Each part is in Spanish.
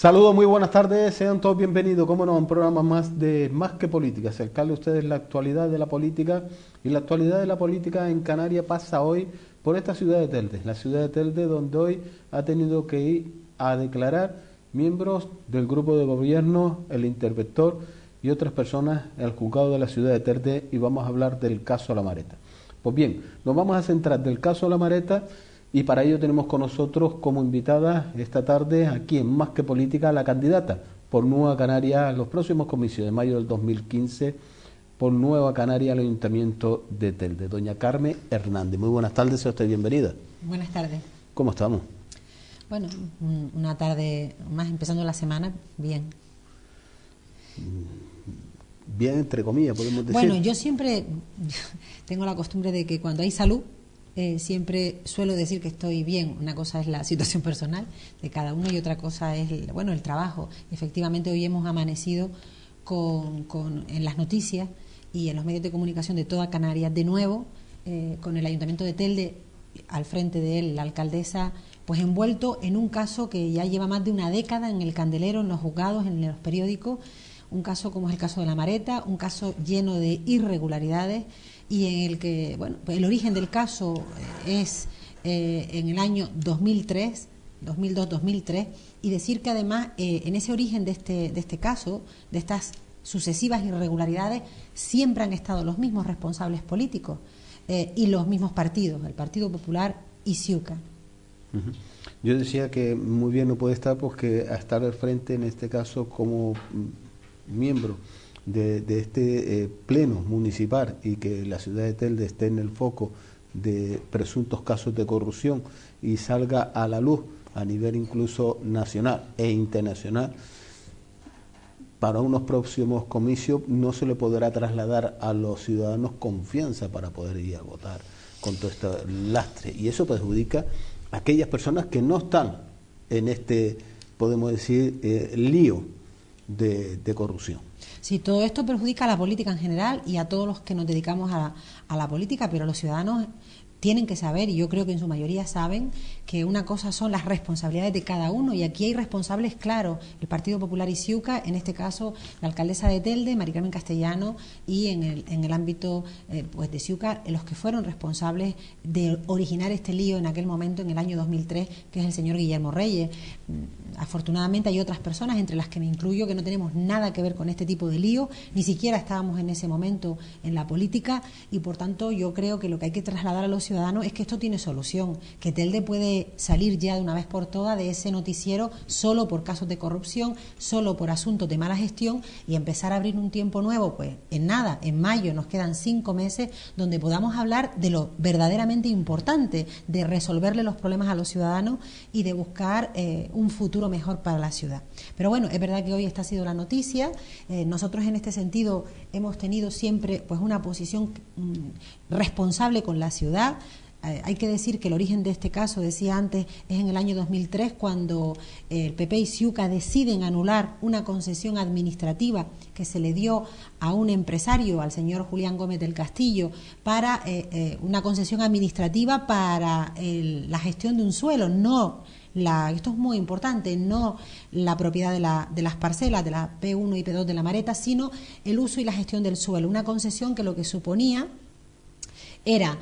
Saludos, muy buenas tardes, sean todos bienvenidos, como no, a un programa más de Más que Política, acercarle a ustedes la actualidad de la política, y la actualidad de la política en Canarias pasa hoy por esta ciudad de Telde, la ciudad de Telde donde hoy ha tenido que ir a declarar miembros del grupo de gobierno, el interventor y otras personas al juzgado de la ciudad de Telde, y vamos a hablar del caso La Mareta. Pues bien, nos vamos a centrar del caso La Mareta. Y para ello tenemos con nosotros como invitada esta tarde, aquí en Más que Política, la candidata por Nueva Canaria a los próximos comicios de mayo del 2015 por Nueva Canaria al Ayuntamiento de Telde, doña Carmen Hernández. Muy buenas tardes, sea usted bienvenida. Buenas tardes. ¿Cómo estamos? Bueno, una tarde más empezando la semana, bien. Bien, entre comillas, podemos decir. Bueno, yo siempre tengo la costumbre de que cuando hay salud, siempre suelo decir que estoy bien. Una cosa es la situación personal de cada uno y otra cosa es el trabajo. Efectivamente, hoy hemos amanecido en las noticias y en los medios de comunicación de toda Canarias, de nuevo, con el Ayuntamiento de Telde, al frente de él, la alcaldesa, pues envuelto en un caso que ya lleva más de una década en el candelero, en los juzgados, en los periódicos, un caso como es el caso de La Mareta, un caso lleno de irregularidades, y en el que, bueno, pues el origen del caso es en el año 2003, 2002-2003, y decir que además en ese origen de este caso, de estas sucesivas irregularidades, siempre han estado los mismos responsables políticos y los mismos partidos, el Partido Popular y Ciuca. Uh-huh. Yo decía que muy bien no puede estar porque a estar al frente en este caso como miembro de este pleno municipal y que la ciudad de Telde esté en el foco de presuntos casos de corrupción y salga a la luz a nivel incluso nacional e internacional, para unos próximos comicios no se le podrá trasladar a los ciudadanos confianza para poder ir a votar con todo este lastre, y eso perjudica a aquellas personas que no están en este, podemos decir, lío de corrupción. Sí, todo esto perjudica a la política en general y a todos los que nos dedicamos a la política, pero los ciudadanos tienen que saber, y yo creo que en su mayoría saben, que una cosa son las responsabilidades de cada uno, y aquí hay responsables claros, el Partido Popular y Ciuca, en este caso la alcaldesa de Telde, Mari Carmen Castellano, y en el ámbito pues de Ciuca, los que fueron responsables de originar este lío en aquel momento, en el año 2003, que es el señor Guillermo Reyes. Afortunadamente hay otras personas, entre las que me incluyo, que no tenemos nada que ver con este tipo de lío, ni siquiera estábamos en ese momento en la política, y por tanto yo creo que lo que hay que trasladar a los ciudadanos es que esto tiene solución, que Telde puede salir ya de una vez por todas de ese noticiero solo por casos de corrupción, solo por asuntos de mala gestión, y empezar a abrir un tiempo nuevo, pues en nada, en mayo nos quedan 5 meses donde podamos hablar de lo verdaderamente importante, de resolverle los problemas a los ciudadanos y de buscar un futuro mejor para la ciudad. Pero bueno, es verdad que hoy esta ha sido la noticia. Nosotros en este sentido hemos tenido siempre pues una posición responsable con la ciudad. Hay que decir que el origen de este caso, decía antes, es en el año 2003, cuando el PP y Ciuca deciden anular una concesión administrativa que se le dio a un empresario, al señor Julián Gómez del Castillo, para una concesión administrativa para la gestión de un suelo, esto es muy importante, no la propiedad de las parcelas de la P1 y P2 de La Mareta, sino el uso y la gestión del suelo. Una concesión que lo que suponía era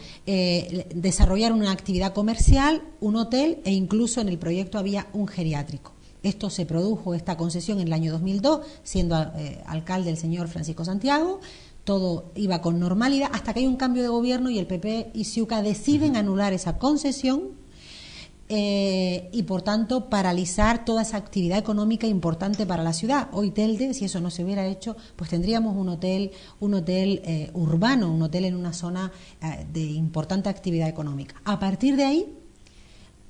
desarrollar una actividad comercial, un hotel, e incluso en el proyecto había un geriátrico. Esto se produjo, esta concesión, en el año 2002, siendo alcalde el señor Francisco Santiago. Todo iba con normalidad hasta que hay un cambio de gobierno y el PP y Ciuca deciden anular esa concesión y por tanto paralizar toda esa actividad económica importante para la ciudad. Hoy Telde, si eso no se hubiera hecho, pues tendríamos un hotel urbano, un hotel en una zona de importante actividad económica. A partir de ahí,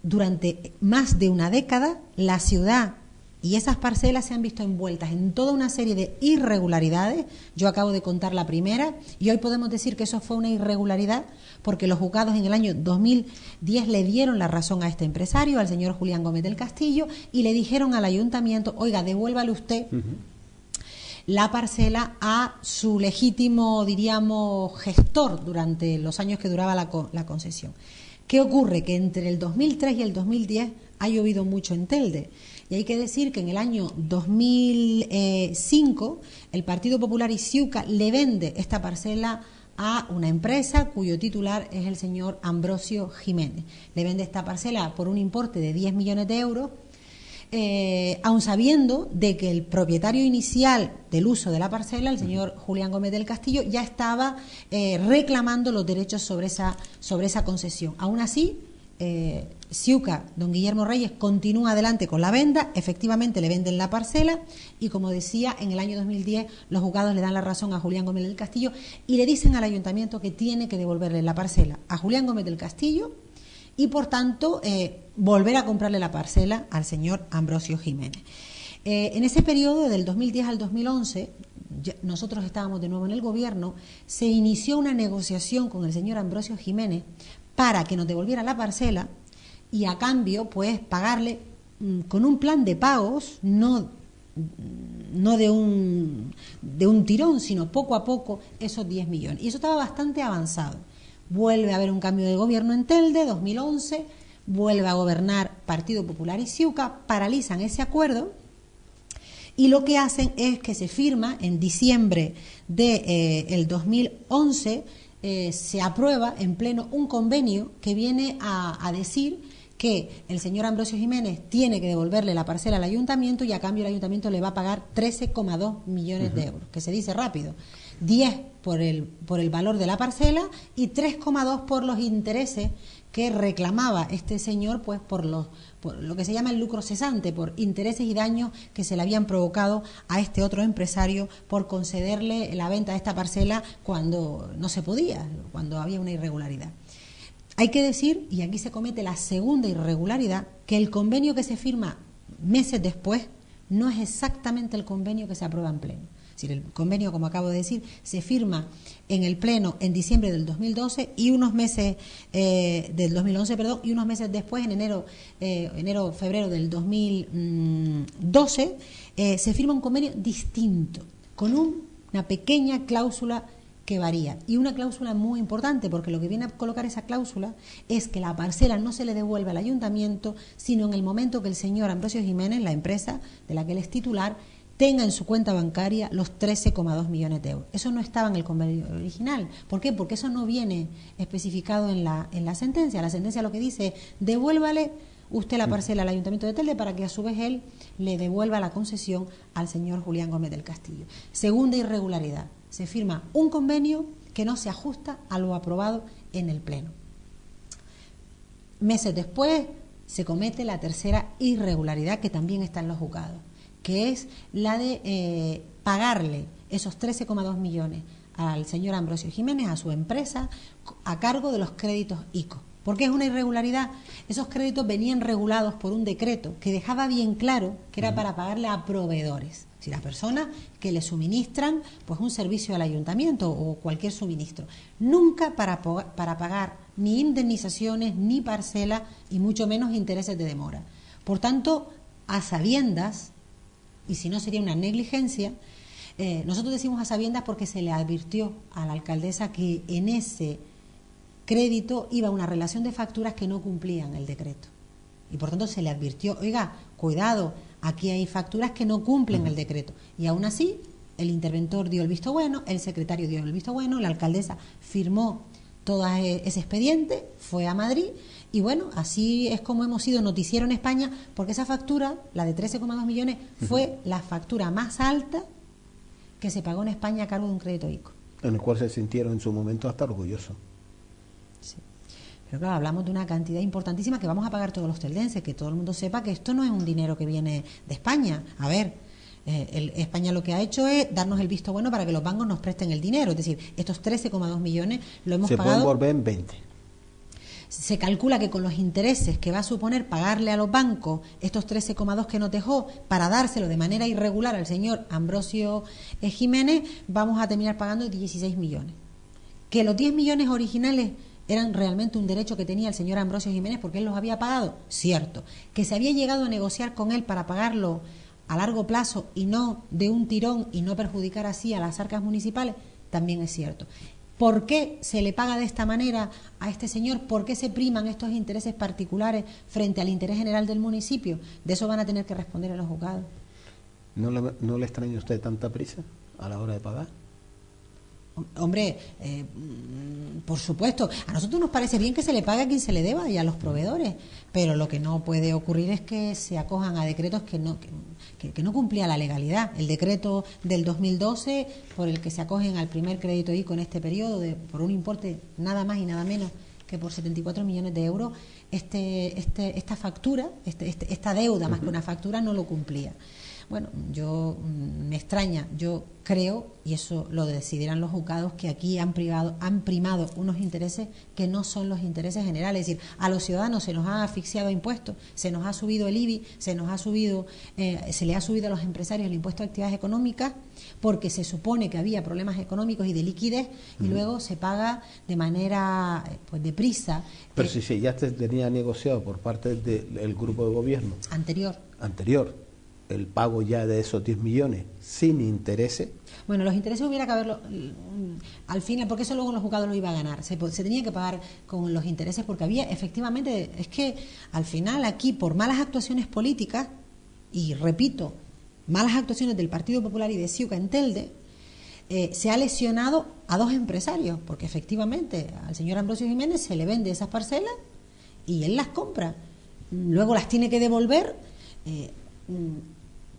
durante más de una década, la ciudad y esas parcelas se han visto envueltas en toda una serie de irregularidades. Yo acabo de contar la primera, y hoy podemos decir que eso fue una irregularidad porque los juzgados en el año 2010 le dieron la razón a este empresario, al señor Julián Gómez del Castillo, y le dijeron al ayuntamiento: oiga, devuélvale usted la parcela a su legítimo, diríamos, gestor durante los años que duraba la concesión. ¿Qué ocurre? Que entre el 2003 y el 2010 ha llovido mucho en Telde. Y hay que decir que en el año 2005 el Partido Popular Ixuca le vende esta parcela a una empresa cuyo titular es el señor Ambrosio Jiménez. Le vende esta parcela por un importe de 10 millones de euros, aun sabiendo de que el propietario inicial del uso de la parcela, el señor Julián Gómez del Castillo, ya estaba reclamando los derechos sobre esa concesión. Aún así, Ixuca, don Guillermo Reyes, continúa adelante con la venta, efectivamente le venden la parcela y, como decía, en el año 2010 los juzgados le dan la razón a Julián Gómez del Castillo y le dicen al ayuntamiento que tiene que devolverle la parcela a Julián Gómez del Castillo y, por tanto, volver a comprarle la parcela al señor Ambrosio Jiménez. En ese periodo, del 2010 al 2011, nosotros estábamos de nuevo en el gobierno, se inició una negociación con el señor Ambrosio Jiménez para que nos devolviera la parcela y, a cambio, pues pagarle con un plan de pagos, no de un tirón, sino poco a poco, esos 10 millones. Y eso estaba bastante avanzado. Vuelve a haber un cambio de gobierno en Telde, 2011, vuelve a gobernar Partido Popular Ixuca, paralizan ese acuerdo y lo que hacen es que se firma en diciembre del 2011, se aprueba en pleno un convenio que viene a decir que el señor Ambrosio Jiménez tiene que devolverle la parcela al ayuntamiento y, a cambio, el ayuntamiento le va a pagar 13,2 millones de euros, que se dice rápido. 10 por el valor de la parcela y 3,2 por los intereses que reclamaba este señor, pues por lo que se llama el lucro cesante, por intereses y daños que se le habían provocado a este otro empresario por concederle la venta de esta parcela cuando no se podía, cuando había una irregularidad. Hay que decir, y aquí se comete la segunda irregularidad, que el convenio que se firma meses después no es exactamente el convenio que se aprueba en pleno. Es decir, el convenio, como acabo de decir, se firma en el pleno en diciembre del 2012 y unos meses del 2011, perdón, y unos meses después, en febrero del 2012, se firma un convenio distinto, con una pequeña cláusula que varía, y una cláusula muy importante, porque lo que viene a colocar esa cláusula es que la parcela no se le devuelve al ayuntamiento, sino en el momento que el señor Ambrosio Jiménez, la empresa de la que él es titular, tenga en su cuenta bancaria los 13,2 millones de euros. Eso no estaba en el convenio original. ¿Por qué? Porque eso no viene especificado en la sentencia. La sentencia lo que dice es: devuélvale usted la parcela al Ayuntamiento de Telde para que a su vez él le devuelva la concesión al señor Julián Gómez del Castillo. Segunda irregularidad: se firma un convenio que no se ajusta a lo aprobado en el Pleno. Meses después se comete la tercera irregularidad, que también está en los juzgados, que es la de pagarle esos 13,2 millones al señor Ambrosio Jiménez, a su empresa, a cargo de los créditos ICO. ¿Por qué es una irregularidad? Esos créditos venían regulados por un decreto que dejaba bien claro que era para pagarle a proveedores, es decir, a personas que le suministran pues un servicio al ayuntamiento o cualquier suministro. Nunca para pagar ni indemnizaciones, ni parcelas, y mucho menos intereses de demora. Por tanto, a sabiendas, y si no sería una negligencia, nosotros decimos a sabiendas porque se le advirtió a la alcaldesa que en ese crédito iba una relación de facturas que no cumplían el decreto. Y por tanto se le advirtió: oiga, cuidado, aquí hay facturas que no cumplen el decreto. Y aún así, el interventor dio el visto bueno, el secretario dio el visto bueno, la alcaldesa firmó todo ese expediente, fue a Madrid, y bueno, así es como hemos sido noticiero en España, porque esa factura, la de 13,2 millones, fue la factura más alta que se pagó en España a cargo de un crédito ICO. En el cual se sintieron en su momento hasta orgullosos. Sí. Pero claro, hablamos de una cantidad importantísima que vamos a pagar todos los teldenses, que todo el mundo sepa que esto no es un dinero que viene de España. A ver, España lo que ha hecho es darnos el visto bueno para que los bancos nos presten el dinero. Es decir, estos 13,2 millones lo hemos pagado. Se pueden volver en 20. Se calcula que con los intereses que va a suponer pagarle a los bancos estos 13,2 que nos dejó para dárselo de manera irregular al señor Ambrosio Jiménez, vamos a terminar pagando 16 millones. Que los 10 millones originales eran realmente un derecho que tenía el señor Ambrosio Jiménez porque él los había pagado, cierto. Que se había llegado a negociar con él para pagarlo a largo plazo y no de un tirón y no perjudicar así a las arcas municipales, también es cierto. ¿Por qué se le paga de esta manera a este señor? ¿Por qué se priman estos intereses particulares frente al interés general del municipio? De eso van a tener que responder en los juzgados. ¿No le extraña a usted tanta prisa a la hora de pagar? Hombre, por supuesto, a nosotros nos parece bien que se le pague a quien se le deba y a los proveedores, pero lo que no puede ocurrir es que se acojan a decretos que no cumplía la legalidad. El decreto del 2012, por el que se acogen al primer crédito ICO en este periodo, por un importe nada más y nada menos que por 74 millones de euros, esta factura, esta deuda más que una factura, no lo cumplía. Bueno, me extraña, yo creo, y eso lo decidirán los juzgados, que aquí han primado unos intereses que no son los intereses generales. Es decir, a los ciudadanos se nos ha asfixiado impuestos, se nos ha subido el IBI, se le ha subido a los empresarios el impuesto a actividades económicas, porque se supone que había problemas económicos y de liquidez, y luego se paga de manera deprisa. Pero sí, ya se tenía negociado por parte del grupo de gobierno anterior el pago ya de esos 10 millones sin intereses. Bueno, los intereses hubiera que haberlo al final, porque eso luego los juzgados lo iba a ganar. Se tenía que pagar con los intereses porque había, efectivamente, es que al final aquí, por malas actuaciones políticas, y repito, malas actuaciones del Partido Popular y de Ciuca en Telde, se ha lesionado a dos empresarios, porque efectivamente al señor Ambrosio Jiménez se le vende esas parcelas y él las compra. Luego las tiene que devolver.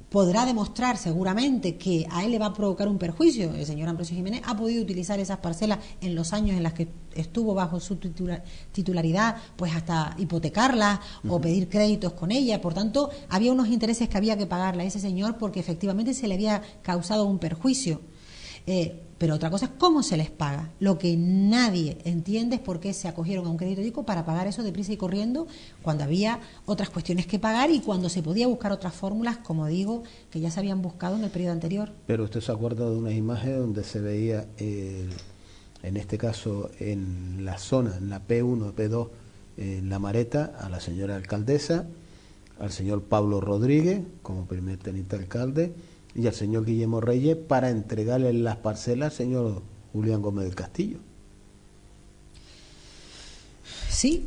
Podrá demostrar seguramente que a él le va a provocar un perjuicio. El señor Ambrosio Jiménez ha podido utilizar esas parcelas en los años en los que estuvo bajo su titularidad, pues hasta hipotecarlas o pedir créditos con ella. Por tanto, había unos intereses que había que pagarle a ese señor porque efectivamente se le había causado un perjuicio. Pero otra cosa es cómo se les paga. Lo que nadie entiende es por qué se acogieron a un crédito ICO para pagar eso deprisa y corriendo cuando había otras cuestiones que pagar y cuando se podía buscar otras fórmulas, como digo, que ya se habían buscado en el periodo anterior. Pero usted se acuerda de una imagen donde se veía, en este caso en la zona, en la P1, P2, en La Mareta, a la señora alcaldesa, al señor Pablo Rodríguez como primer teniente alcalde, y al señor Guillermo Reyes para entregarle las parcelas al señor Julián Gómez del Castillo. Sí.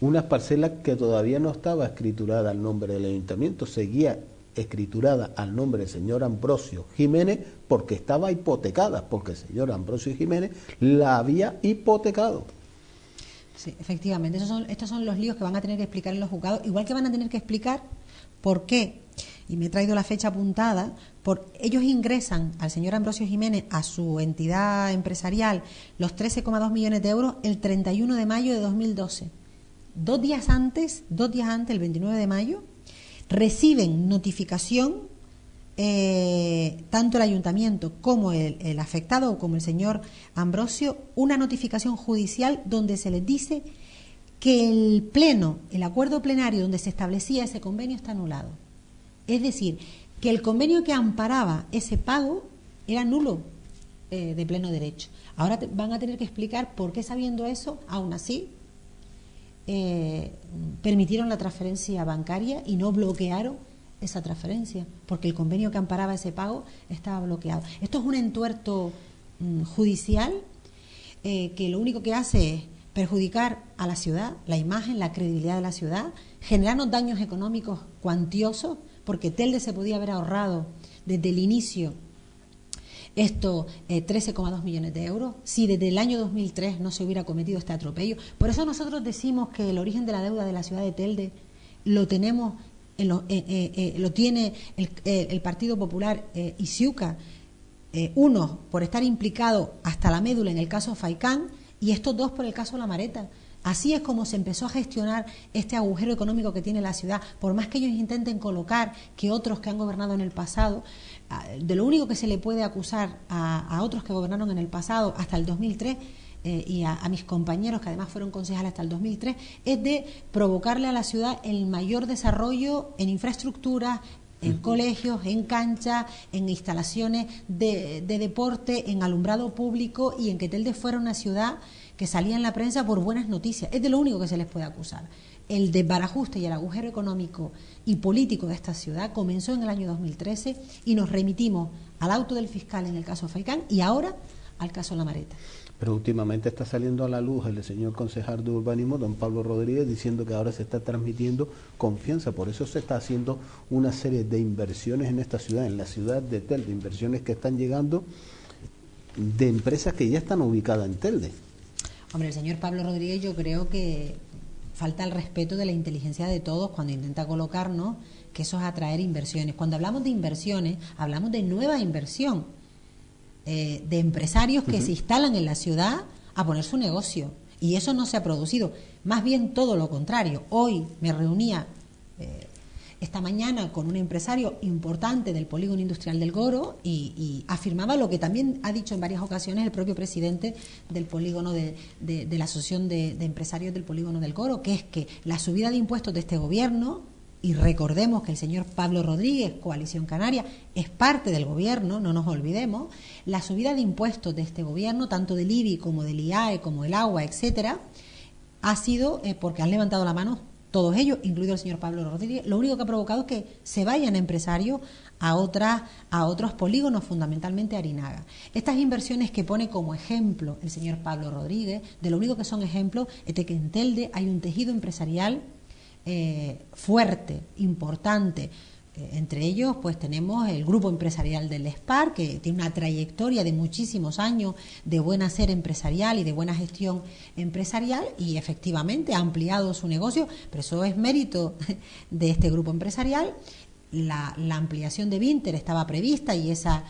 Unas parcelas que todavía no estaba escriturada al nombre del ayuntamiento, seguía escriturada al nombre del señor Ambrosio Jiménez porque estaba hipotecada, porque el señor Ambrosio Jiménez la había hipotecado. Sí, efectivamente, estos son los líos que van a tener que explicar en los juzgados, igual que van a tener que explicar por qué. Y me he traído la fecha apuntada, ellos ingresan al señor Ambrosio Jiménez a su entidad empresarial los 13,2 millones de euros el 31 de mayo de 2012. Dos días antes, el 29 de mayo, reciben notificación, tanto el ayuntamiento como el afectado, como el señor Ambrosio, una notificación judicial donde se les dice que el acuerdo plenario donde se establecía ese convenio está anulado. Es decir, que el convenio que amparaba ese pago era nulo de pleno derecho. Ahora van a tener que explicar por qué, sabiendo eso, aún así permitieron la transferencia bancaria y no bloquearon esa transferencia, porque el convenio que amparaba ese pago estaba bloqueado. Esto es un entuerto judicial que lo único que hace es perjudicar a la ciudad, la imagen, la credibilidad de la ciudad, generarnos daños económicos cuantiosos, porque Telde se podía haber ahorrado desde el inicio estos 13,2 millones de euros si desde el año 2003 no se hubiera cometido este atropello. Por eso nosotros decimos que el origen de la deuda de la ciudad de Telde lo tenemos, lo tiene el Partido Popular y Ciuca, unos por estar implicados hasta la médula en el caso Faicán y estos dos por el caso La Mareta. Así es como se empezó a gestionar este agujero económico que tiene la ciudad. Por más que ellos intenten colocar que otros que han gobernado en el pasado, de lo único que se le puede acusar a otros que gobernaron en el pasado hasta el 2003 y a mis compañeros que además fueron concejales hasta el 2003, es de provocarle a la ciudad el mayor desarrollo en infraestructuras, en colegios, en canchas, en instalaciones de deporte, en alumbrado público y en que Telde fuera una ciudad que salía en la prensa por buenas noticias. Es de lo único que se les puede acusar. El desbarajuste y el agujero económico y político de esta ciudad comenzó en el año 2013 y nos remitimos al auto del fiscal en el caso Faicán y ahora al caso La Mareta. Pero últimamente está saliendo a la luz el señor concejal de urbanismo, don Pablo Rodríguez, diciendo que ahora se está transmitiendo confianza. Por eso se está haciendo una serie de inversiones en esta ciudad, en la ciudad de Telde, inversiones que están llegando de empresas que ya están ubicadas en Telde. Hombre, el señor Pablo Rodríguez, yo creo que falta el respeto de la inteligencia de todos cuando intenta colocarnos que eso es atraer inversiones. Cuando hablamos de inversiones, hablamos de nueva inversión, de empresarios que se instalan en la ciudad a poner su negocio. Y eso no se ha producido. Más bien todo lo contrario. Hoy me reunía esta mañana con un empresario importante del polígono industrial del Goro y afirmaba lo que también ha dicho en varias ocasiones el propio presidente del polígono de la Asociación de Empresarios del Polígono del Goro, que es que la subida de impuestos de este gobierno, y recordemos que el señor Pablo Rodríguez, Coalición Canaria, es parte del gobierno, no nos olvidemos, la subida de impuestos de este gobierno, tanto del IBI como del IAE, como del agua, etcétera, ha sido porque han levantado la mano todos ellos, incluido el señor Pablo Rodríguez. Lo único que ha provocado es que se vayan empresarios a otros polígonos, fundamentalmente a Arinaga. Estas inversiones que pone como ejemplo el señor Pablo Rodríguez, de lo único que son ejemplos es de que en Telde hay un tejido empresarial fuerte, importante. Entre ellos pues tenemos el grupo empresarial del SPAR, que tiene una trayectoria de muchísimos años de buen hacer empresarial y de buena gestión empresarial, y efectivamente ha ampliado su negocio, pero eso es mérito de este grupo empresarial. La ampliación de Vinter estaba prevista y ese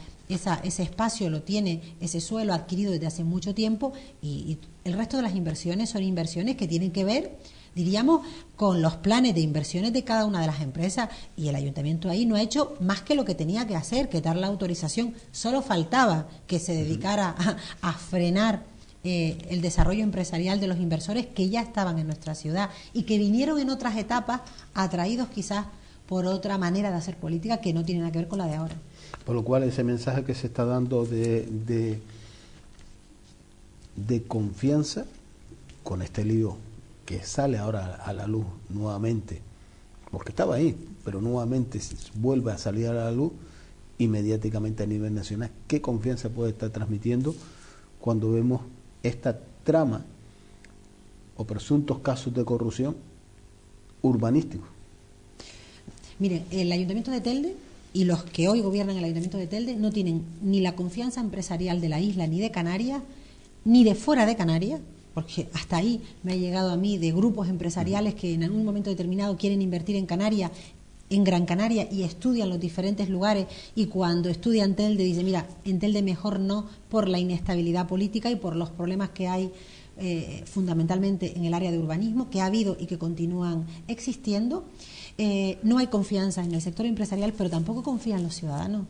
espacio lo tiene, ese suelo adquirido desde hace mucho tiempo, y el resto de las inversiones son inversiones que tienen que ver, diríamos, con los planes de inversiones de cada una de las empresas, y el ayuntamiento ahí no ha hecho más que lo que tenía que hacer, que dar la autorización. Solo faltaba que se dedicara a frenar el desarrollo empresarial de los inversores que ya estaban en nuestra ciudad y que vinieron en otras etapas atraídos quizás por otra manera de hacer política que no tiene nada que ver con la de ahora. Por lo cual ese mensaje que se está dando de confianza con este lío que sale ahora a la luz nuevamente, porque estaba ahí, pero nuevamente vuelve a salir a la luz y mediáticamente a nivel nacional, ¿qué confianza puede estar transmitiendo cuando vemos esta trama o presuntos casos de corrupción urbanísticos? Miren, el Ayuntamiento de Telde y los que hoy gobiernan el Ayuntamiento de Telde no tienen ni la confianza empresarial de la isla, ni de Canarias, ni de fuera de Canarias, porque hasta ahí me ha llegado a mí de grupos empresariales que en algún momento determinado quieren invertir en Canarias, en Gran Canaria, y estudian los diferentes lugares, y cuando estudian Telde dicen, mira, en Telde mejor no, por la inestabilidad política y por los problemas que hay fundamentalmente en el área de urbanismo, que ha habido y que continúan existiendo. No hay confianza en el sector empresarial, pero tampoco confían los ciudadanos.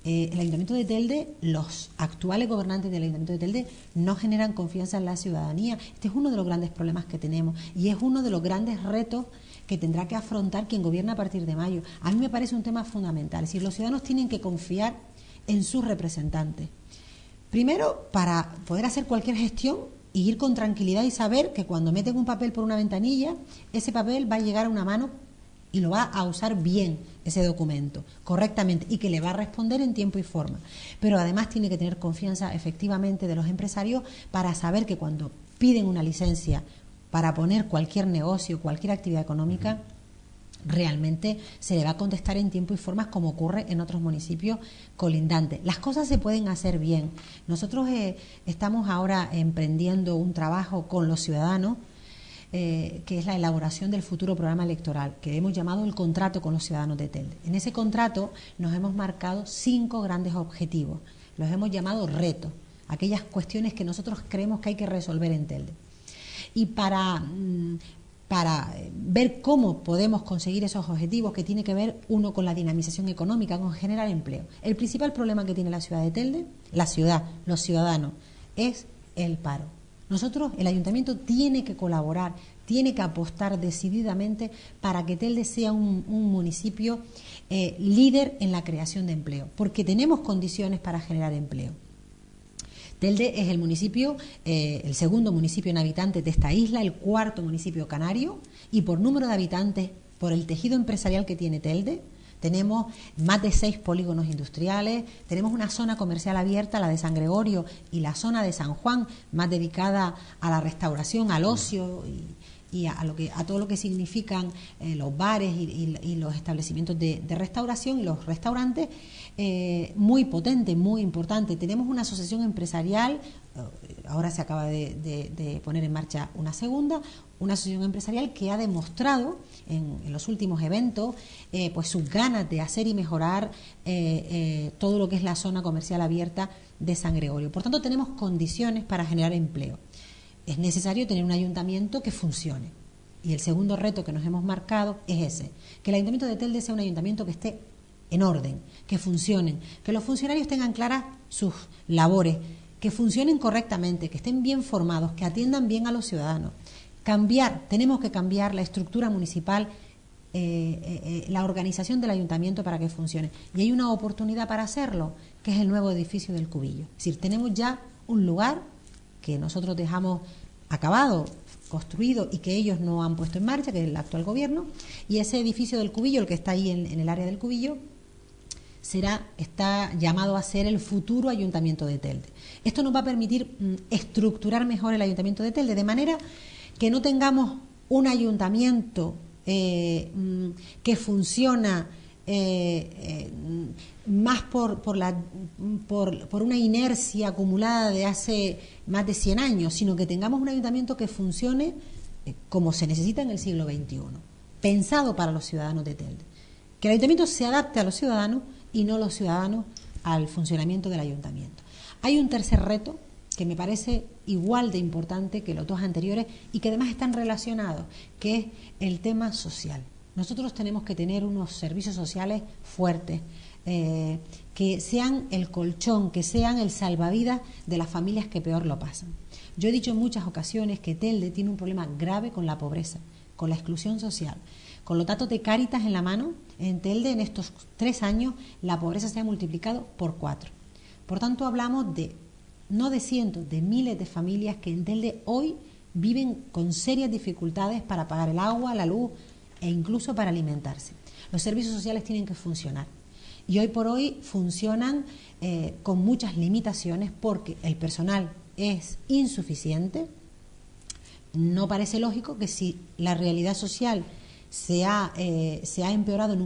El Ayuntamiento de Telde, los actuales gobernantes del Ayuntamiento de Telde no generan confianza en la ciudadanía. Este es uno de los grandes problemas que tenemos y es uno de los grandes retos que tendrá que afrontar quien gobierna a partir de mayo. A mí me parece un tema fundamental. Es decir, los ciudadanos tienen que confiar en sus representantes. Primero, para poder hacer cualquier gestión y ir con tranquilidad y saber que cuando meten un papel por una ventanilla, ese papel va a llegar a una mano y lo va a usar bien, ese documento, correctamente, y que le va a responder en tiempo y forma. Pero además tiene que tener confianza efectivamente de los empresarios para saber que cuando piden una licencia para poner cualquier negocio, cualquier actividad económica, realmente se le va a contestar en tiempo y forma, como ocurre en otros municipios colindantes. Las cosas se pueden hacer bien. Nosotros estamos ahora emprendiendo un trabajo con los ciudadanos, que es la elaboración del futuro programa electoral, que hemos llamado el contrato con los ciudadanos de Telde. En ese contrato nos hemos marcado 5 grandes objetivos, los hemos llamado retos, aquellas cuestiones que nosotros creemos que hay que resolver en Telde. Y para ver cómo podemos conseguir esos objetivos, que tiene que ver, uno, con la dinamización económica, con generar empleo. El principal problema que tiene la ciudad de Telde, la ciudad, los ciudadanos, es el paro. Nosotros, el ayuntamiento tiene que colaborar, tiene que apostar decididamente para que Telde sea un municipio líder en la creación de empleo, porque tenemos condiciones para generar empleo. Telde es el municipio, el segundo municipio en habitantes de esta isla, el 4º municipio canario, y por número de habitantes, por el tejido empresarial que tiene Telde, Tenemos más de 6 polígonos industriales, tenemos una zona comercial abierta, la de San Gregorio, y la zona de San Juan, más dedicada a la restauración, al ocio y a todo lo que significan los bares y los establecimientos de restauración y los restaurantes, muy potente, muy importante. Tenemos una asociación empresarial, ahora se acaba de poner en marcha una segunda, una asociación empresarial que ha demostrado en los últimos eventos pues sus ganas de hacer y mejorar todo lo que es la zona comercial abierta de San Gregorio. Por tanto, tenemos condiciones para generar empleo. Es necesario tener un ayuntamiento que funcione. Y el segundo reto que nos hemos marcado es ese, que el Ayuntamiento de Telde sea un ayuntamiento que esté en orden, que funcionen, que los funcionarios tengan claras sus labores, que funcionen correctamente, que estén bien formados, que atiendan bien a los ciudadanos. Tenemos que cambiar la estructura municipal, la organización del ayuntamiento para que funcione. Y hay una oportunidad para hacerlo, que es el nuevo edificio del Cubillo. Es decir, tenemos ya un lugar que nosotros dejamos acabado, construido y que ellos no han puesto en marcha, que es el actual gobierno, y ese edificio del Cubillo, el que está ahí en el área del Cubillo, está llamado a ser el futuro Ayuntamiento de Telde. Esto nos va a permitir estructurar mejor el Ayuntamiento de Telde, de manera que no tengamos un ayuntamiento que funciona más por una inercia acumulada de hace más de 100 años, sino que tengamos un ayuntamiento que funcione como se necesita en el siglo XXI, pensado para los ciudadanos de Telde. Que el ayuntamiento se adapte a los ciudadanos y no los ciudadanos al funcionamiento del ayuntamiento. Hay un tercer reto que me parece igual de importante que los dos anteriores y que además están relacionados, que es el tema social. Nosotros tenemos que tener unos servicios sociales fuertes, que sean el colchón, que sean el salvavidas de las familias que peor lo pasan. Yo he dicho en muchas ocasiones que Telde tiene un problema grave con la pobreza, con la exclusión social. Con los datos de Cáritas en la mano, en Telde en estos 3 años la pobreza se ha multiplicado por 4. Por tanto, hablamos no de cientos, de miles de familias que en Telde hoy viven con serias dificultades para pagar el agua, la luz e incluso para alimentarse. Los servicios sociales tienen que funcionar y hoy por hoy funcionan con muchas limitaciones porque el personal es insuficiente. No parece lógico que si la realidad social se ha empeorado,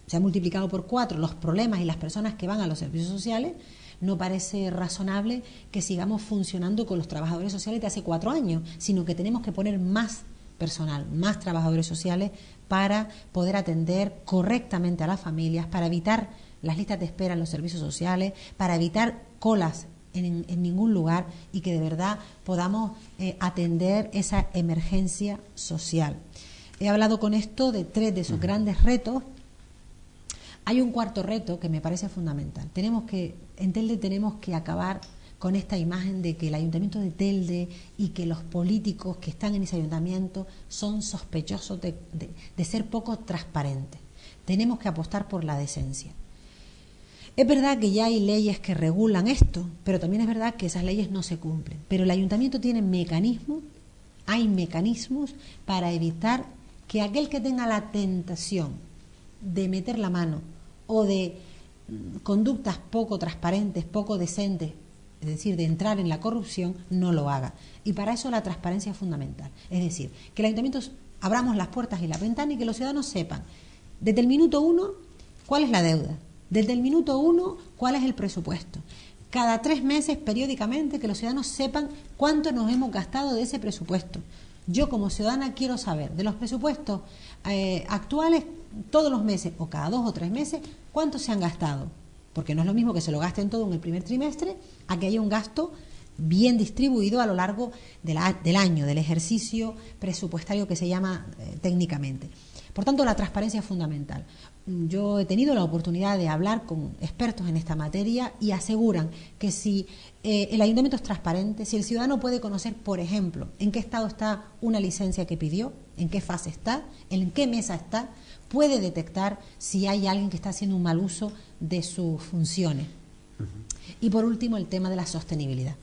se ha multiplicado por 4 los problemas y las personas que van a los servicios sociales, no parece razonable que sigamos funcionando con los trabajadores sociales de hace 4 años, sino que tenemos que poner más personal, más trabajadores sociales para poder atender correctamente a las familias, para evitar las listas de espera en los servicios sociales, para evitar colas en ningún lugar y que de verdad podamos atender esa emergencia social. He hablado con esto de 3 de esos grandes retos. Hay un cuarto reto que me parece fundamental. En Telde tenemos que acabar con esta imagen de que el ayuntamiento de Telde y que los políticos que están en ese ayuntamiento son sospechosos de ser poco transparentes. Tenemos que apostar por la decencia. Es verdad que ya hay leyes que regulan esto, pero también es verdad que esas leyes no se cumplen. Pero el ayuntamiento tiene hay mecanismos para evitar que aquel que tenga la tentación de meter la mano o de conductas poco transparentes, poco decentes, es decir, de entrar en la corrupción, no lo haga. Y para eso la transparencia es fundamental. Es decir, que el ayuntamiento abramos las puertas y las ventanas y que los ciudadanos sepan desde el minuto 1 cuál es la deuda, desde el minuto 1 cuál es el presupuesto. Cada 3 meses, periódicamente, que los ciudadanos sepan cuánto nos hemos gastado de ese presupuesto. Yo como ciudadana quiero saber de los presupuestos actuales todos los meses o cada 2 o 3 meses cuánto se han gastado. Porque no es lo mismo que se lo gasten todo en el primer trimestre a que haya un gasto bien distribuido a lo largo del año, del ejercicio presupuestario que se llama técnicamente. Por tanto, la transparencia es fundamental. Yo he tenido la oportunidad de hablar con expertos en esta materia y aseguran que si el ayuntamiento es transparente, si el ciudadano puede conocer, por ejemplo, en qué estado está una licencia que pidió, en qué fase está, en qué mesa está, puede detectar si hay alguien que está haciendo un mal uso de sus funciones. Y por último, el tema de la sostenibilidad.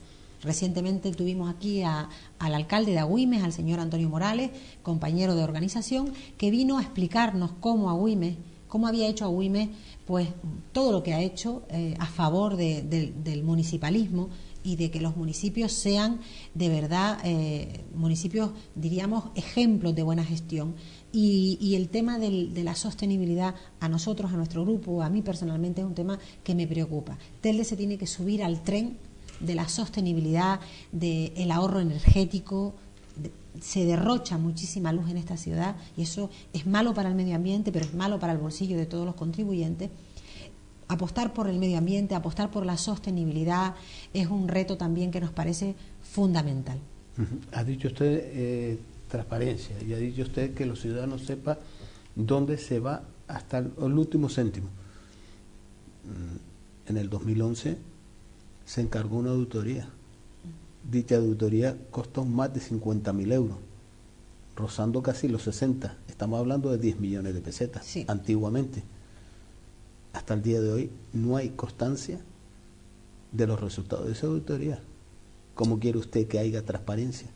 Recientemente tuvimos aquí al alcalde de Agüimes, al señor Antonio Morales, compañero de organización, que vino a explicarnos cómo había hecho Agüimes, pues todo lo que ha hecho a favor del municipalismo y de que los municipios sean de verdad municipios, diríamos, ejemplos de buena gestión. Y el tema de la sostenibilidad a nosotros, a nuestro grupo, a mí personalmente es un tema que me preocupa. Telde se tiene que subir al tren de la sostenibilidad, del ahorro energético. Se derrocha muchísima luz en esta ciudad y eso es malo para el medio ambiente, pero es malo para el bolsillo de todos los contribuyentes. Apostar por el medio ambiente, apostar por la sostenibilidad es un reto también que nos parece fundamental. Ha dicho usted transparencia y ha dicho usted que los ciudadanos sepan dónde se va hasta el último céntimo. En el 2011 se encargó una auditoría. Dicha auditoría costó más de 50.000 euros, rozando casi los 60. Estamos hablando de 10 millones de pesetas, sí. Antiguamente. Hasta el día de hoy no hay constancia de los resultados de esa auditoría. ¿Cómo quiere usted que haya transparencia?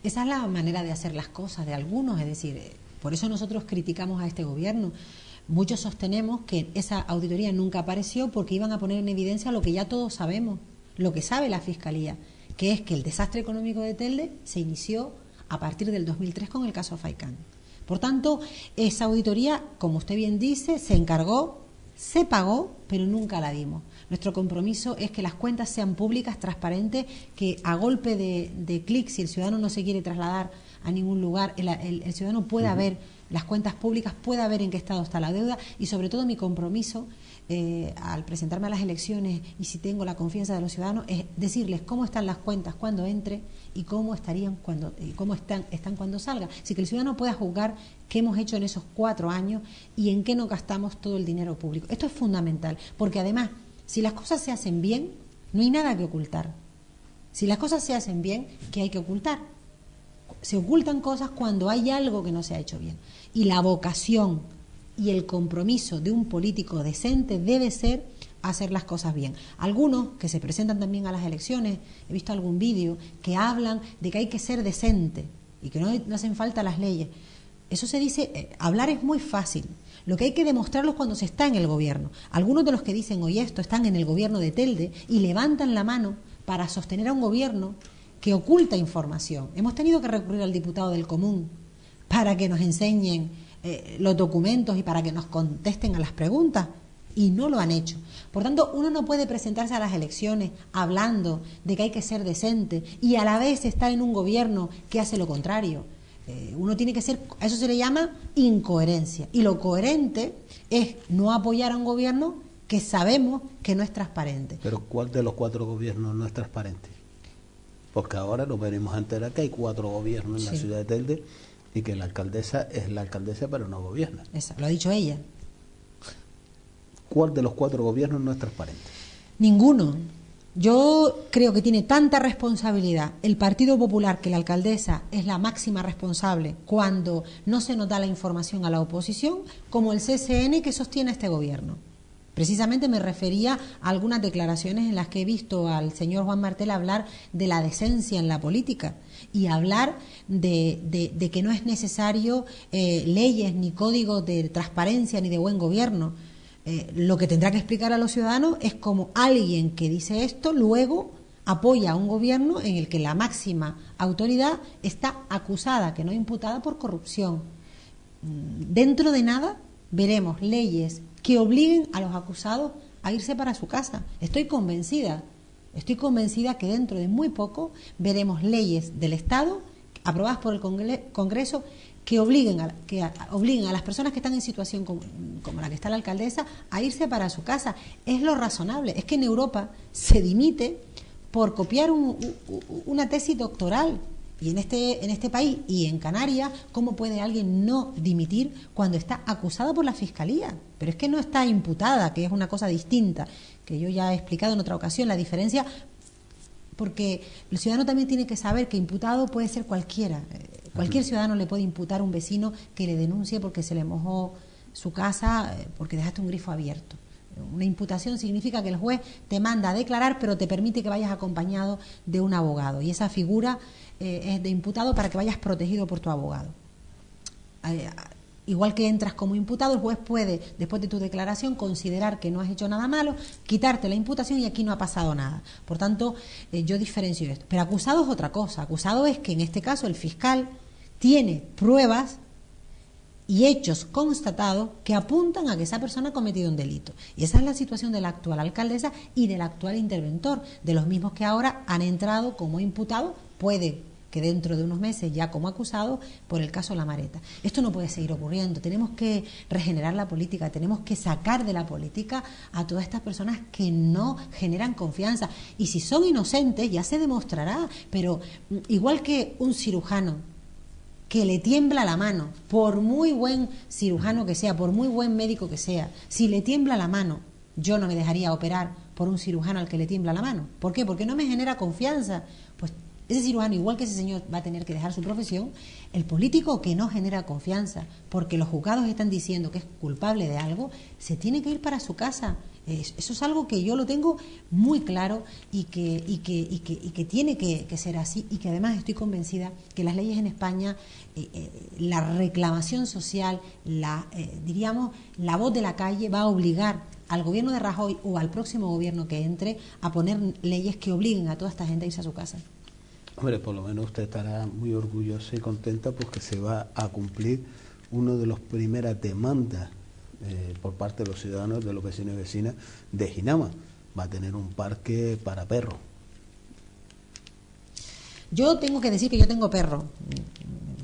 Esa es la manera de hacer las cosas de algunos, es decir, por eso nosotros criticamos a este gobierno. Muchos sostenemos que esa auditoría nunca apareció porque iban a poner en evidencia lo que ya todos sabemos, lo que sabe la Fiscalía, que es que el desastre económico de Telde se inició a partir del 2003 con el caso Faicán. Por tanto, esa auditoría, como usted bien dice, se encargó, se pagó, pero nunca la dimos. Nuestro compromiso es que las cuentas sean públicas, transparentes, que a golpe de clic, si el ciudadano no se quiere trasladar a ningún lugar, el ciudadano pueda ver las cuentas públicas, pueda ver en qué estado está la deuda y sobre todo mi compromiso al presentarme a las elecciones y si tengo la confianza de los ciudadanos es decirles cómo están las cuentas cuando entre y cómo estarían cómo están cuando salga. Así que el ciudadano pueda juzgar qué hemos hecho en esos 4 años y en qué no gastamos todo el dinero público. Esto es fundamental, porque además, si las cosas se hacen bien, no hay nada que ocultar. Si las cosas se hacen bien, ¿qué hay que ocultar? Se ocultan cosas cuando hay algo que no se ha hecho bien. Y la vocación y el compromiso de un político decente debe ser hacer las cosas bien. Algunos que se presentan también a las elecciones, he visto algún vídeo, que hablan de que hay que ser decente y que no hacen falta las leyes. Eso se dice, hablar es muy fácil. Lo que hay que demostrarlo es cuando se está en el gobierno. Algunos de los que dicen hoy esto están en el gobierno de Telde y levantan la mano para sostener a un gobierno que oculta información. Hemos tenido que recurrir al diputado del Común para que nos enseñen los documentos y para que nos contesten a las preguntas y no lo han hecho. Por tanto, uno no puede presentarse a las elecciones hablando de que hay que ser decente y a la vez estar en un gobierno que hace lo contrario. Uno tiene que ser, a eso se le llama incoherencia, y lo coherente es no apoyar a un gobierno que sabemos que no es transparente. Pero ¿cuál de los 4 gobiernos no es transparente? Porque ahora nos venimos a enterar que hay 4 gobiernos en la ciudad de Telde y que la alcaldesa es la alcaldesa pero no gobierna. Eso, lo ha dicho ella. ¿Cuál de los 4 gobiernos no es transparente? Ninguno. Yo creo que tiene tanta responsabilidad el Partido Popular, que la alcaldesa es la máxima responsable cuando no se nos da la información a la oposición, como el CSN que sostiene a este gobierno. Precisamente me refería a algunas declaraciones en las que he visto al señor Juan Martel hablar de la decencia en la política y hablar de que no es necesario leyes ni códigos de transparencia ni de buen gobierno. Lo que tendrá que explicar a los ciudadanos es cómo alguien que dice esto luego apoya a un gobierno en el que la máxima autoridad está acusada, que no imputada, por corrupción. Dentro de nada veremos leyes que obliguen a los acusados a irse para su casa. Estoy convencida que dentro de muy poco veremos leyes del Estado aprobadas por el Congreso que obliguen a las personas que están en situación como la que está la alcaldesa a irse para su casa. Es lo razonable. Es que en Europa se dimite por copiar una tesis doctoral. Y en este país y en Canarias, ¿cómo puede alguien no dimitir cuando está acusado por la Fiscalía? Pero es que no está imputada, que es una cosa distinta, que yo ya he explicado en otra ocasión la diferencia, porque el ciudadano también tiene que saber que imputado puede ser cualquiera. Cualquier ciudadano le puede imputar a un vecino que le denuncie porque se le mojó su casa, porque dejaste un grifo abierto. Una imputación significa que el juez te manda a declarar, pero te permite que vayas acompañado de un abogado. Y esa figura es de imputado para que vayas protegido por tu abogado. Igual que entras como imputado, el juez puede, después de tu declaración, considerar que no has hecho nada malo, quitarte la imputación y aquí no ha pasado nada. Por tanto, yo diferencio esto. Pero acusado es otra cosa. Acusado es que en este caso el fiscal tiene pruebas y hechos constatados que apuntan a que esa persona ha cometido un delito. Y esa es la situación de la actual alcaldesa y del actual interventor, de los mismos que ahora han entrado como imputados, puede que dentro de unos meses ya como acusados por el caso La Mareta. Esto no puede seguir ocurriendo. Tenemos que regenerar la política, tenemos que sacar de la política a todas estas personas que no generan confianza. Y si son inocentes ya se demostrará, pero igual que un cirujano que le tiembla la mano, por muy buen cirujano que sea, por muy buen médico que sea, si le tiembla la mano, yo no me dejaría operar por un cirujano al que le tiembla la mano. ¿Por qué? Porque no me genera confianza. Pues ese cirujano, igual que ese señor, va a tener que dejar su profesión. El político que no genera confianza, porque los juzgados están diciendo que es culpable de algo, se tiene que ir para su casa. Eso es algo que yo lo tengo muy claro y que tiene que ser así, y que además estoy convencida que las leyes en España, la reclamación social, diríamos, la voz de la calle va a obligar al gobierno de Rajoy o al próximo gobierno que entre a poner leyes que obliguen a toda esta gente a irse a su casa. Hombre, por lo menos usted estará muy orgullosa y contenta porque se va a cumplir una de las primeras demandas por parte de los ciudadanos, de los vecinos y vecinas de Ginama. Va a tener un parque para perros. Yo tengo que decir que yo tengo perro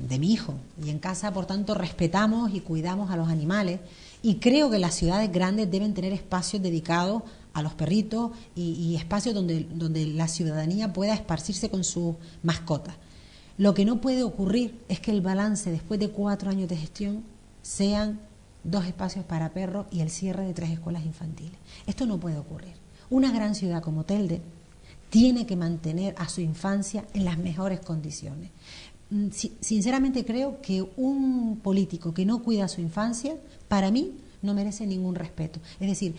de mi hijo y en casa, por tanto, respetamos y cuidamos a los animales, y creo que las ciudades grandes deben tener espacios dedicados a los perritos y espacios donde la ciudadanía pueda esparcirse con sus mascotas. Lo que no puede ocurrir es que el balance después de 4 años de gestión sean 2 espacios para perros y el cierre de 3 escuelas infantiles. Esto no puede ocurrir. Una gran ciudad como Telde tiene que mantener a su infancia en las mejores condiciones. Sinceramente creo que un político que no cuida a su infancia, para mí, no merece ningún respeto. Es decir,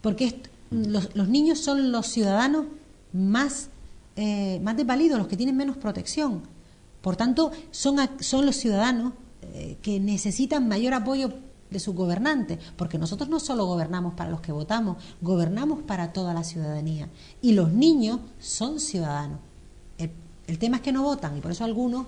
porque los niños son los ciudadanos más desvalidos, los que tienen menos protección. Por tanto, son los ciudadanos que necesitan mayor apoyo de sus gobernantes, porque nosotros no solo gobernamos para los que votamos, gobernamos para toda la ciudadanía. Y los niños son ciudadanos. El tema es que no votan, y por eso algunos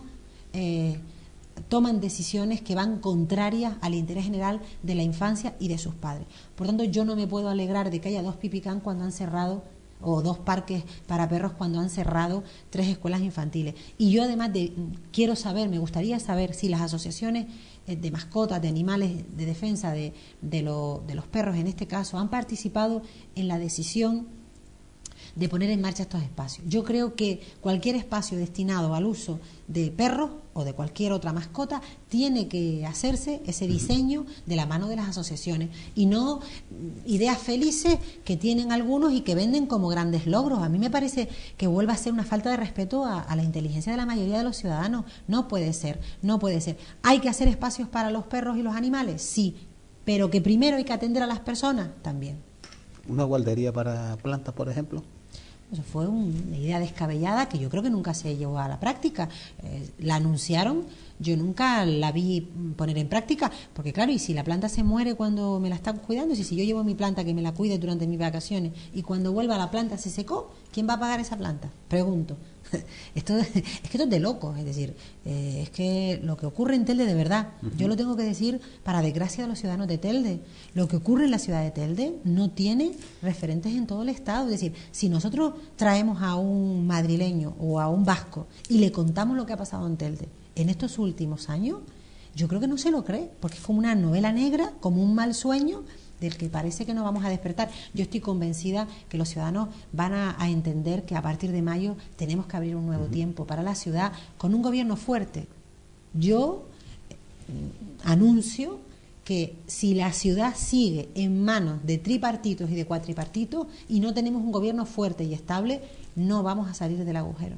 toman decisiones que van contrarias al interés general de la infancia y de sus padres. Por tanto, yo no me puedo alegrar de que haya 2 pipicán cuando han cerrado, o 2 parques para perros cuando han cerrado 3 escuelas infantiles. Y yo además me gustaría saber si las asociaciones de mascotas, de animales de defensa de los perros, en este caso, han participado en la decisión de poner en marcha estos espacios. Yo creo que cualquier espacio destinado al uso de perros o de cualquier otra mascota tiene que hacerse ese diseño de la mano de las asociaciones, y no ideas felices que tienen algunos y que venden como grandes logros. A mí me parece que vuelve a ser una falta de respeto a la inteligencia de la mayoría de los ciudadanos. No puede ser, no puede ser. ¿Hay que hacer espacios para los perros y los animales? Sí, pero que primero hay que atender a las personas también. ¿Una guardería para plantas, por ejemplo? Eso fue una idea descabellada que yo creo que nunca se llevó a la práctica. La anunciaron, yo nunca la vi poner en práctica, porque claro, y si la planta se muere cuando me la están cuidando, si yo llevo mi planta que me la cuide durante mis vacaciones y cuando vuelva la planta se secó, ¿quién va a pagar esa planta? Pregunto. Esto es que esto es de locos, es decir, es que lo que ocurre en Telde, de verdad, yo lo tengo que decir para desgracia de los ciudadanos de Telde, lo que ocurre en la ciudad de Telde no tiene referentes en todo el estado. Es decir, si nosotros traemos a un madrileño o a un vasco y le contamos lo que ha pasado en Telde en estos últimos años, yo creo que no se lo cree, porque es como una novela negra, como un mal sueño del que parece que no vamos a despertar. Yo estoy convencida que los ciudadanos van a entender que a partir de mayo tenemos que abrir un nuevo tiempo para la ciudad con un gobierno fuerte. Yo anuncio que si la ciudad sigue en manos de tripartitos y de cuatripartitos y no tenemos un gobierno fuerte y estable, no vamos a salir del agujero.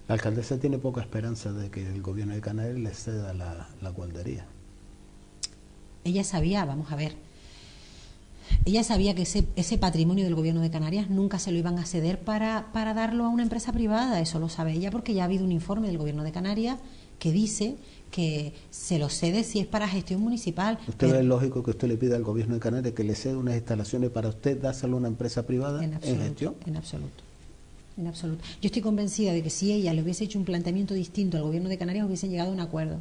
La alcaldesa tiene poca esperanza de que el gobierno de Canarias le ceda la guardería. Ella sabía, vamos a ver, ella sabía que ese patrimonio del gobierno de Canarias nunca se lo iban a ceder para darlo a una empresa privada. Eso lo sabe ella porque ya ha habido un informe del gobierno de Canarias que dice que se lo cede si es para gestión municipal. ¿Usted ve lógico que usted le pida al gobierno de Canarias que le ceda unas instalaciones para usted dárselo a una empresa privada en gestión? En absoluto. En absoluto. Yo estoy convencida de que si ella le hubiese hecho un planteamiento distinto al gobierno de Canarias, hubiesen llegado a un acuerdo.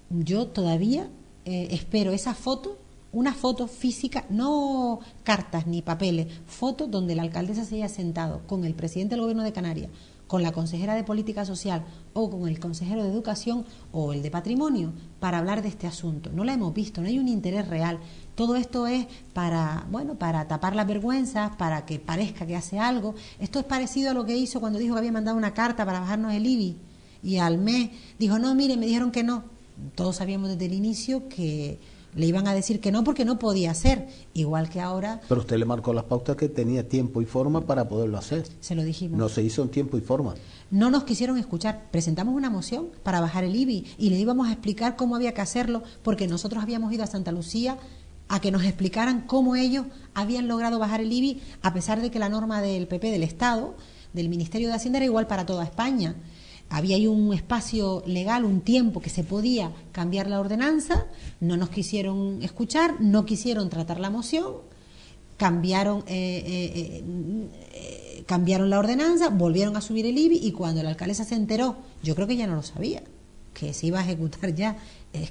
Yo todavía espero esa foto, una foto física, no cartas ni papeles, foto donde la alcaldesa se haya sentado con el presidente del gobierno de Canarias, con la consejera de Política Social o con el consejero de Educación o el de Patrimonio para hablar de este asunto. No la hemos visto, no hay un interés real. Todo esto es para tapar las vergüenzas, para que parezca que hace algo. Esto es parecido a lo que hizo cuando dijo que había mandado una carta para bajarnos el IBI y al mes dijo, no, mire, me dijeron que no. Todos sabíamos desde el inicio que le iban a decir que no porque no podía ser, igual que ahora. Pero usted le marcó las pautas que tenía tiempo y forma para poderlo hacer. Se lo dijimos. No se hizo en tiempo y forma. No nos quisieron escuchar. Presentamos una moción para bajar el IBI y le íbamos a explicar cómo había que hacerlo, porque nosotros habíamos ido a Santa Lucía a que nos explicaran cómo ellos habían logrado bajar el IBI, a pesar de que la norma del PP del Estado, del Ministerio de Hacienda, era igual para toda España. Había ahí un espacio legal, un tiempo que se podía cambiar la ordenanza, no nos quisieron escuchar, no quisieron tratar la moción, cambiaron la ordenanza, volvieron a subir el IBI y cuando la alcaldesa se enteró, yo creo que ya no lo sabía, que se iba a ejecutar ya, es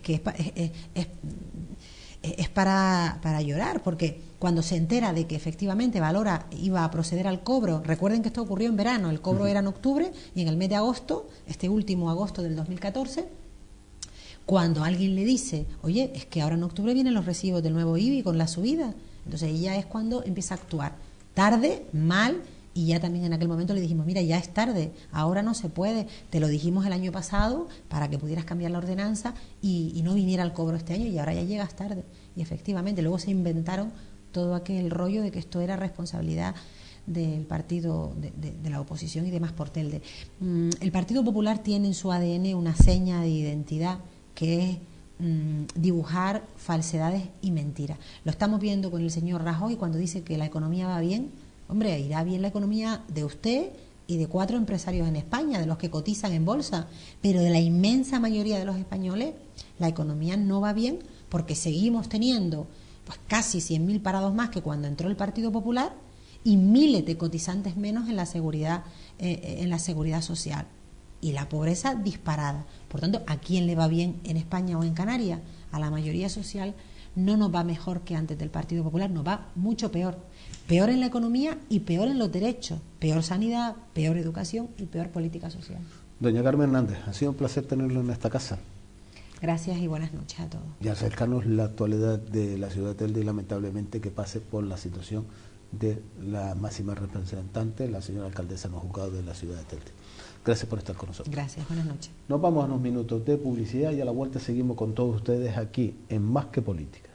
para llorar, porque cuando se entera de que efectivamente Valora iba a proceder al cobro, recuerden que esto ocurrió en verano, el cobro era en octubre y en el mes de agosto, este último agosto del 2014, cuando alguien le dice, oye, es que ahora en octubre vienen los recibos del nuevo IBI con la subida, entonces ella es cuando empieza a actuar tarde, mal, y ya también en aquel momento le dijimos, mira, ya es tarde, ahora no se puede, te lo dijimos el año pasado para que pudieras cambiar la ordenanza y no viniera el cobro este año y ahora ya llegas tarde. Y efectivamente, luego se inventaron todo aquel rollo de que esto era responsabilidad del partido de la oposición y demás por Telde. El Partido Popular tiene en su ADN una seña de identidad que es dibujar falsedades y mentiras. Lo estamos viendo con el señor Rajoy cuando dice que la economía va bien. Hombre, irá bien la economía de usted y de 4 empresarios en España, de los que cotizan en bolsa, pero de la inmensa mayoría de los españoles la economía no va bien porque seguimos teniendo pues casi 100.000 parados más que cuando entró el Partido Popular y miles de cotizantes menos en la seguridad social y la pobreza disparada. Por tanto, ¿a quién le va bien en España o en Canarias? A la mayoría social no nos va mejor que antes del Partido Popular, nos va mucho peor. Peor en la economía y peor en los derechos, peor sanidad, peor educación y peor política social. Doña Carmen Hernández, ha sido un placer tenerlo en esta casa. Gracias y buenas noches a todos. Y acercarnos la actualidad de la ciudad de Telde y lamentablemente que pase por la situación de la máxima representante, la señora alcaldesa no juzgado de la ciudad de Telde. Gracias por estar con nosotros. Gracias, buenas noches. Nos vamos a unos minutos de publicidad y a la vuelta seguimos con todos ustedes aquí en Más que Política.